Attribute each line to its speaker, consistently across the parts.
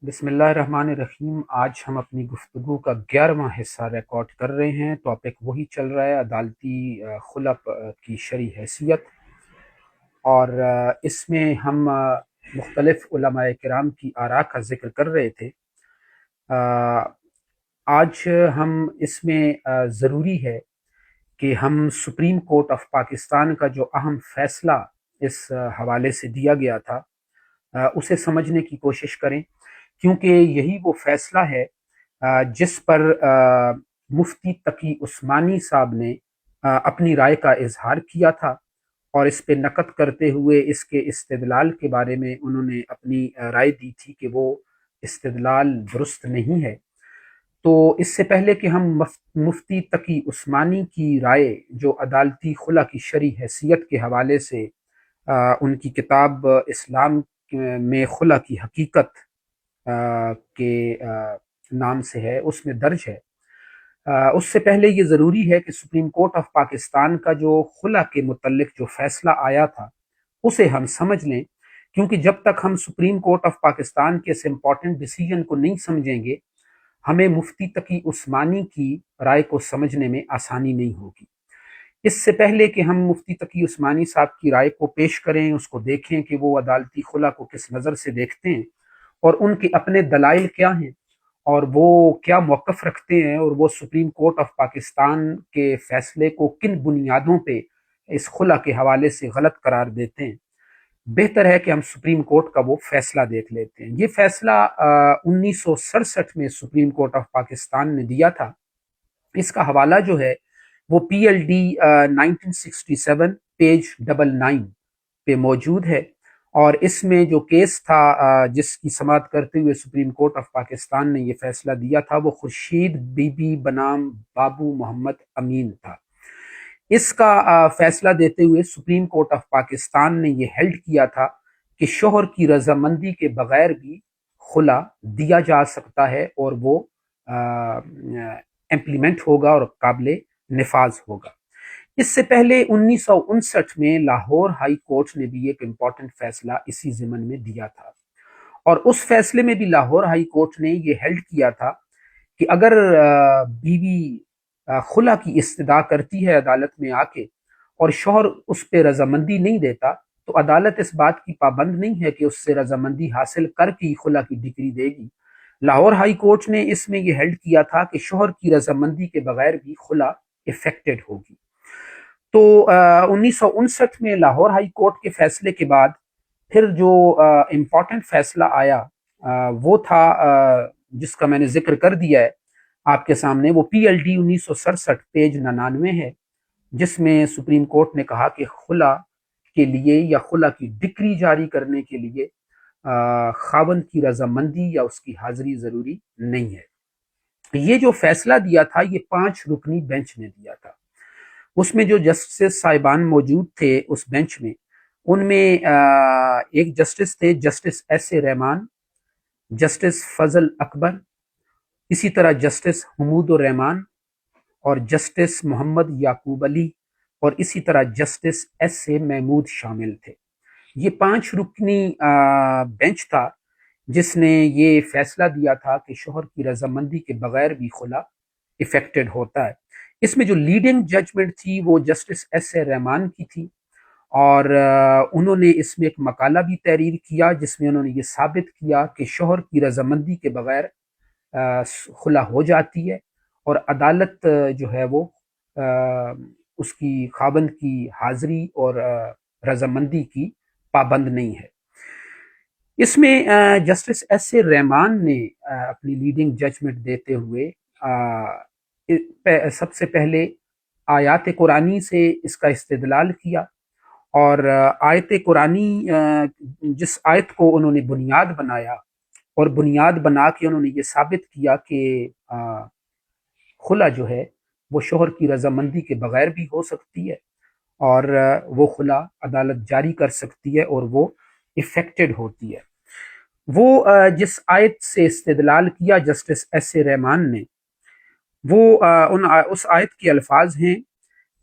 Speaker 1: بسم اللہ الرحمن الرحیم۔ آج ہم اپنی گفتگو کا 11واں حصہ ریکارڈ کر رہے ہیں۔ ٹاپک وہی چل رہا ہے، عدالتی خلا کی شرعی حیثیت، اور اس میں ہم مختلف علماء کرام کی آراء کا ذکر کر رہے تھے۔ آج ہم اس میں ضروری ہے کہ ہم سپریم کورٹ آف پاکستان کا جو اہم فیصلہ اس حوالے سے دیا گیا تھا اسے سمجھنے کی کوشش کریں، کیونکہ یہی وہ فیصلہ ہے جس پر مفتی تقی عثمانی صاحب نے اپنی رائے کا اظہار کیا تھا، اور اس پہ نقد کرتے ہوئے اس کے استدلال کے بارے میں انہوں نے اپنی رائے دی تھی کہ وہ استدلال درست نہیں ہے۔ تو اس سے پہلے کہ ہم مفتی تقی عثمانی کی رائے جو عدالتی خلا کی شرعی حیثیت کے حوالے سے ان کی کتاب اسلام میں خلا کی حقیقت کے نام سے ہے، اس میں درج ہے، اس سے پہلے یہ ضروری ہے کہ سپریم کورٹ آف پاکستان کا جو خلا کے متعلق جو فیصلہ آیا تھا اسے ہم سمجھ لیں، کیونکہ جب تک ہم سپریم کورٹ آف پاکستان کے اس امپورٹنٹ ڈیسیجن کو نہیں سمجھیں گے ہمیں مفتی تقی عثمانی کی رائے کو سمجھنے میں آسانی نہیں ہوگی۔ اس سے پہلے کہ ہم مفتی تقی عثمانی صاحب کی رائے کو پیش کریں، اس کو دیکھیں کہ وہ عدالتی خلا کو کس نظر سے دیکھتے ہیں اور ان کے اپنے دلائل کیا ہیں اور وہ کیا موقف رکھتے ہیں، اور وہ سپریم کورٹ آف پاکستان کے فیصلے کو کن بنیادوں پہ اس خلا کے حوالے سے غلط قرار دیتے ہیں، بہتر ہے کہ ہم سپریم کورٹ کا وہ فیصلہ دیکھ لیتے ہیں۔ یہ فیصلہ 1967 میں سپریم کورٹ آف پاکستان نے دیا تھا۔ اس کا حوالہ جو ہے وہ پی ایل ڈی 1967 پیج 99 پہ موجود ہے، اور اس میں جو کیس تھا جس کی سماعت کرتے ہوئے سپریم کورٹ آف پاکستان نے یہ فیصلہ دیا تھا وہ خورشید بی بی بنام بابو محمد امین تھا۔ اس کا فیصلہ دیتے ہوئے سپریم کورٹ آف پاکستان نے یہ ہیلڈ کیا تھا کہ شوہر کی رضامندی کے بغیر بھی خلا دیا جا سکتا ہے اور وہ امپلیمنٹ ہوگا اور قابل نفاذ ہوگا۔ اس سے پہلے 1959 میں لاہور ہائی کورٹ نے بھی ایک امپورٹنٹ فیصلہ اسی ضمن میں دیا تھا، اور اس فیصلے میں بھی لاہور ہائی کورٹ نے یہ ہیلڈ کیا تھا کہ اگر بیوی خلا کی استدعا کرتی ہے عدالت میں آ کے اور شوہر اس پہ رضامندی نہیں دیتا تو عدالت اس بات کی پابند نہیں ہے کہ اس سے رضامندی حاصل کر کے خلا کی ڈگری دے گی۔ لاہور ہائی کورٹ نے اس میں یہ ہیلڈ کیا تھا کہ شوہر کی رضامندی کے بغیر بھی خلا افیکٹڈ ہوگی۔ تو 1959 میں لاہور ہائی کورٹ کے فیصلے کے بعد پھر جو امپورٹنٹ فیصلہ آیا وہ تھا جس کا میں نے ذکر کر دیا ہے آپ کے سامنے، وہ پی ایل ڈی 1967 پیج 99 ہے، جس میں سپریم کورٹ نے کہا کہ خلا کے لیے یا خلا کی ڈکری جاری کرنے کے لیے خاوند کی رضامندی یا اس کی حاضری ضروری نہیں ہے۔ یہ جو فیصلہ دیا تھا یہ 5 رکنی بینچ نے دیا تھا۔ اس میں جو جسٹس صاحبان موجود تھے اس بینچ میں، ان میں ایک جسٹس تھے justice S A Rahman, justice Fazal Akbar, اسی طرح جسٹس حمود الرحمان اور جسٹس محمد یعقوب علی، اور اسی طرح جسٹس ایس اے محمود شامل تھے۔ یہ 5 رکنی بینچ تھا جس نے یہ فیصلہ دیا تھا کہ شوہر کی رضامندی کے بغیر بھی خلا افیکٹڈ ہوتا ہے۔ اس میں جو لیڈنگ ججمنٹ تھی وہ جسٹس ایس اے رحمان کی تھی، اور انہوں نے اس میں ایک مقالہ بھی تحریر کیا جس میں انہوں نے یہ ثابت کیا کہ شوہر کی رضامندی کے بغیر خلا ہو جاتی ہے، اور عدالت جو ہے وہ اس کی خاوند کی حاضری اور رضامندی کی پابند نہیں ہے۔ اس میں جسٹس ایس اے رحمان نے اپنی لیڈنگ ججمنٹ دیتے ہوئے سب سے پہلے آیات قرآنی سے اس کا استدلال کیا، اور آیت قرآنی جس آیت کو انہوں نے بنیاد بنایا اور بنیاد بنا کے انہوں نے یہ ثابت کیا کہ خلا جو ہے وہ شوہر کی رضامندی کے بغیر بھی ہو سکتی ہے، اور وہ خلا عدالت جاری کر سکتی ہے اور وہ افیکٹڈ ہوتی ہے۔ وہ جس آیت سے استدلال کیا جسٹس ایس اے رحمان نے، وہ اس آیت کے الفاظ ہیں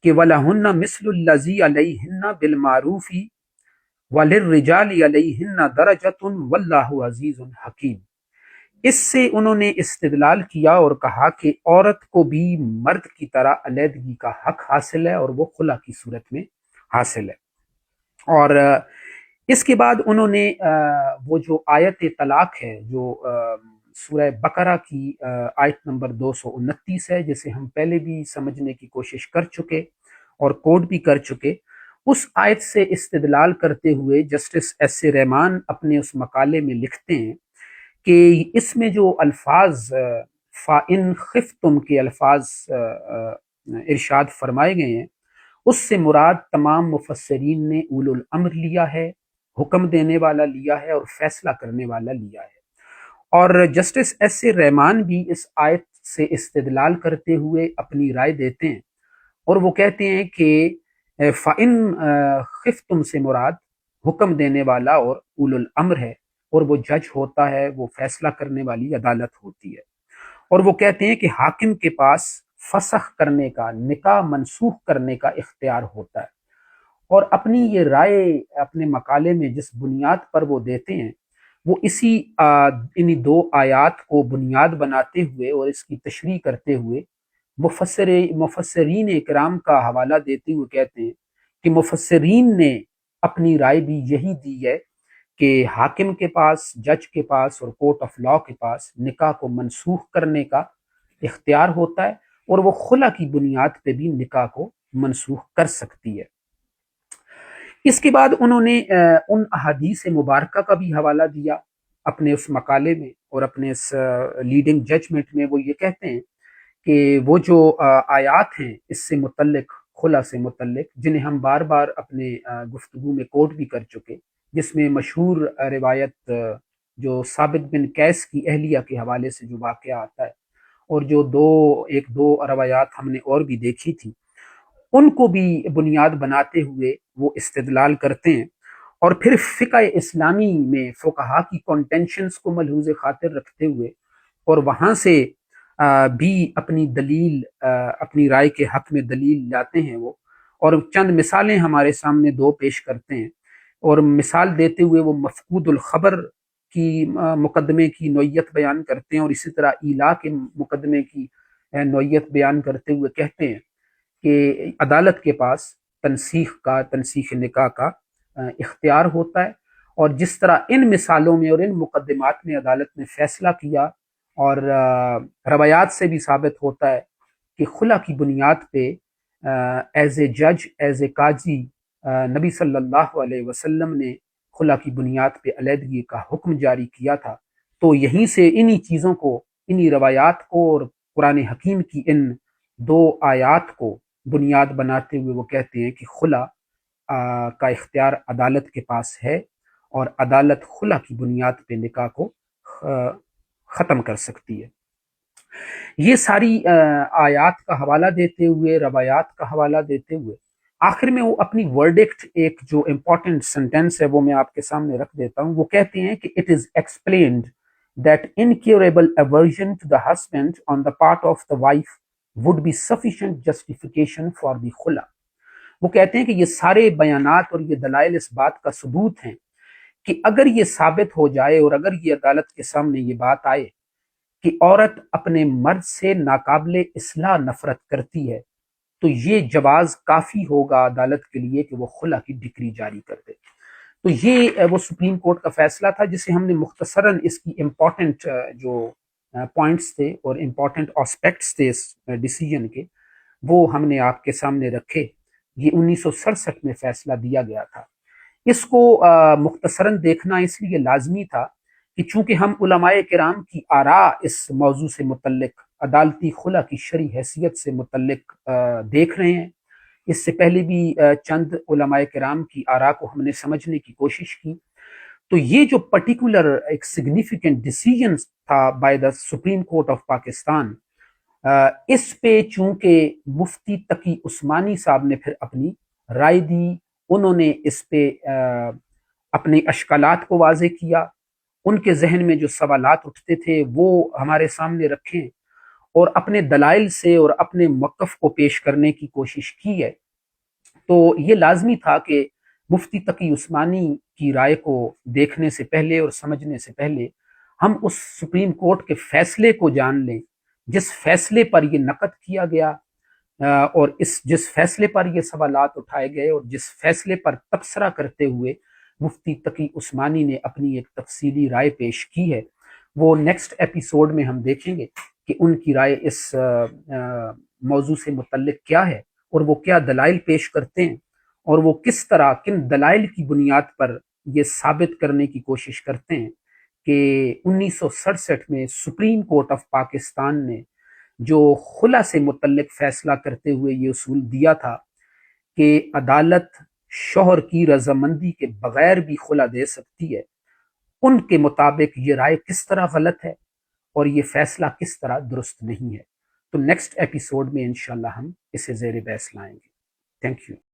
Speaker 1: کہ وَلَهُنَّ مِثْلُ الَّذِي عَلَيْهِنَّ بِالْمَعْرُوفِ وَلِلرِّجَالِ عَلَيْهِنَّ دَرَجَةٌ وَاللَّهُ عَزِيزٌ حَكِيمٌ۔ اس سے انہوں نے استدلال کیا اور کہا کہ عورت کو بھی مرد کی طرح علیحدگی کا حق حاصل ہے اور وہ خلا کی صورت میں حاصل ہے۔ اور اس کے بعد انہوں نے وہ جو آیت طلاق ہے جو سورہ بقرہ کی آیت نمبر 229 ہے، جسے ہم پہلے بھی سمجھنے کی کوشش کر چکے اور کوٹ بھی کر چکے، اس آیت سے استدلال کرتے ہوئے جسٹس ایس اے رحمان اپنے اس مقالے میں لکھتے ہیں کہ اس میں جو الفاظ فَإِنْ خِفْتُمْ کے الفاظ ارشاد فرمائے گئے ہیں، اس سے مراد تمام مفسرین نے اولو الامر لیا ہے، حکم دینے والا لیا ہے اور فیصلہ کرنے والا لیا ہے۔ اور جسٹس ایس اے رحمان بھی اس آیت سے استدلال کرتے ہوئے اپنی رائے دیتے ہیں، اور وہ کہتے ہیں کہ فَإِن خِفْتُم سے مراد حکم دینے والا اور اولو الامر ہے، اور وہ جج ہوتا ہے، وہ فیصلہ کرنے والی عدالت ہوتی ہے۔ اور وہ کہتے ہیں کہ حاکم کے پاس فسخ کرنے کا، نکاح منسوخ کرنے کا اختیار ہوتا ہے۔ اور اپنی یہ رائے اپنے مقالے میں جس بنیاد پر وہ دیتے ہیں، وہ انہی دو آیات کو بنیاد بناتے ہوئے اور اس کی تشریح کرتے ہوئے مفسرین اکرام کا حوالہ دیتے ہوئے کہتے ہیں کہ مفسرین نے اپنی رائے بھی یہی دی ہے کہ حاکم کے پاس، جج کے پاس اور کورٹ آف لاء کے پاس نکاح کو منسوخ کرنے کا اختیار ہوتا ہے، اور وہ خلا کی بنیاد پہ بھی نکاح کو منسوخ کر سکتی ہے۔ اس کے بعد انہوں نے ان احادیث مبارکہ کا بھی حوالہ دیا اپنے اس مقالے میں، اور اپنے اس لیڈنگ ججمنٹ میں وہ یہ کہتے ہیں کہ وہ جو آیات ہیں اس سے متعلق، خلا سے متعلق، جنہیں ہم بار بار اپنے گفتگو میں کوٹ بھی کر چکے، جس میں مشہور روایت جو ثابت بن قیس کی اہلیہ کے حوالے سے جو واقعہ آتا ہے، اور جو ایک دو روایات ہم نے اور بھی دیکھی تھی، ان کو بھی بنیاد بناتے ہوئے وہ استدلال کرتے ہیں، اور پھر فقہ اسلامی میں فقہا کی کنٹینشنز کو ملحوظ خاطر رکھتے ہوئے اور وہاں سے بھی اپنی دلیل، اپنی رائے کے حق میں دلیل لاتے ہیں وہ، اور چند مثالیں ہمارے سامنے دو پیش کرتے ہیں، اور مثال دیتے ہوئے وہ مفقود الخبر کی مقدمے کی نوعیت بیان کرتے ہیں، اور اسی طرح ایلا کے مقدمے کی نوعیت بیان کرتے ہوئے کہتے ہیں کہ عدالت کے پاس تنسیخ نکاح کا اختیار ہوتا ہے، اور جس طرح ان مثالوں میں اور ان مقدمات میں عدالت نے فیصلہ کیا، اور روایات سے بھی ثابت ہوتا ہے کہ خلا کی بنیاد پہ ایز اے جج، ایز اے قاضی، نبی صلی اللہ علیہ وسلم نے خلا کی بنیاد پہ علیحدگی کا حکم جاری کیا تھا۔ تو یہیں سے انہی چیزوں کو، انہی روایات کو اور قرآن حکیم کی ان دو آیات کو بنیاد بناتے ہوئے وہ کہتے ہیں کہ خلا کا اختیار عدالت کے پاس ہے، اور عدالت خلا کی بنیاد پہ نکاح کو ختم کر سکتی ہے۔ یہ ساری آیات کا حوالہ دیتے ہوئے، روایات کا حوالہ دیتے ہوئے، آخر میں وہ اپنی ورڈکٹ، ایک جو امپورٹنٹ سنٹینس ہے وہ میں آپ کے سامنے رکھ دیتا ہوں۔ وہ کہتے ہیں کہ it is explained that incurable aversion to the husband on the part of the wife would be sufficient justification for the خلا۔ وہ کہتے ہیں کہ یہ سارے بیانات اور یہ دلائل اس بات کا ثبوت ہیں کہ اگر یہ ثابت ہو جائے اور اگر یہ عدالت کے سامنے یہ بات آئے کہ عورت اپنے مرد سے ناقابل اصلاح نفرت کرتی ہے، تو یہ جواز کافی ہوگا عدالت کے لیے کہ وہ خلا کی ڈکری جاری کر دے۔ تو یہ وہ سپریم کورٹ کا فیصلہ تھا جسے ہم نے مختصراً اس کی امپورٹنٹ جو پوائنٹس تھے اور امپورٹنٹ آسپیکٹس تھے اس ڈیسیجن کے، وہ ہم نے آپ کے سامنے رکھے۔ یہ 1967 میں فیصلہ دیا گیا تھا۔ اس کو مختصراً دیکھنا اس لیے لازمی تھا کہ چونکہ ہم علماء کرام کی آراء اس موضوع سے متعلق، عدالتی خلا کی شرعی حیثیت سے متعلق دیکھ رہے ہیں، اس سے پہلے بھی چند علماء کرام کی آراء کو ہم نے سمجھنے کی کوشش کی، تو یہ جو پرٹیکولر ایک سگنیفیکنٹ ڈیسیجن تھا by the supreme court of Pakistan, اس پہ چونکہ مفتی تقی عثمانی صاحب نے پھر اپنی رائے دی، انہوں نے اس پہ اپنے اشکالات کو واضح کیا، ان کے ذہن میں جو سوالات اٹھتے تھے وہ ہمارے سامنے رکھیں، اور اپنے دلائل سے اور اپنے موقف کو پیش کرنے کی کوشش کی ہے۔ تو یہ لازمی تھا کہ مفتی تقی عثمانی کی رائے کو دیکھنے سے پہلے اور سمجھنے سے پہلے ہم اس سپریم کورٹ کے فیصلے کو جان لیں جس فیصلے پر یہ نقد کیا گیا اور جس فیصلے پر یہ سوالات اٹھائے گئے اور جس فیصلے پر تبصرہ کرتے ہوئے مفتی تقی عثمانی نے اپنی ایک تفصیلی رائے پیش کی ہے، وہ نیکسٹ ایپیسوڈ میں ہم دیکھیں گے کہ ان کی رائے اس موضوع سے متعلق کیا ہے اور وہ کیا دلائل پیش کرتے ہیں اور وہ کس طرح کن دلائل کی بنیاد پر یہ ثابت کرنے کی کوشش کرتے ہیں کہ 1967 میں سپریم کورٹ آف پاکستان نے جو خلا سے متعلق فیصلہ کرتے ہوئے یہ اصول دیا تھا کہ عدالت شوہر کی رضامندی کے بغیر بھی خلا دے سکتی ہے، ان کے مطابق یہ رائے کس طرح غلط ہے اور یہ فیصلہ کس طرح درست نہیں ہے۔ تو نیکسٹ ایپیسوڈ میں انشاءاللہ ہم اسے زیر بحث لائیں گے۔ Thank you.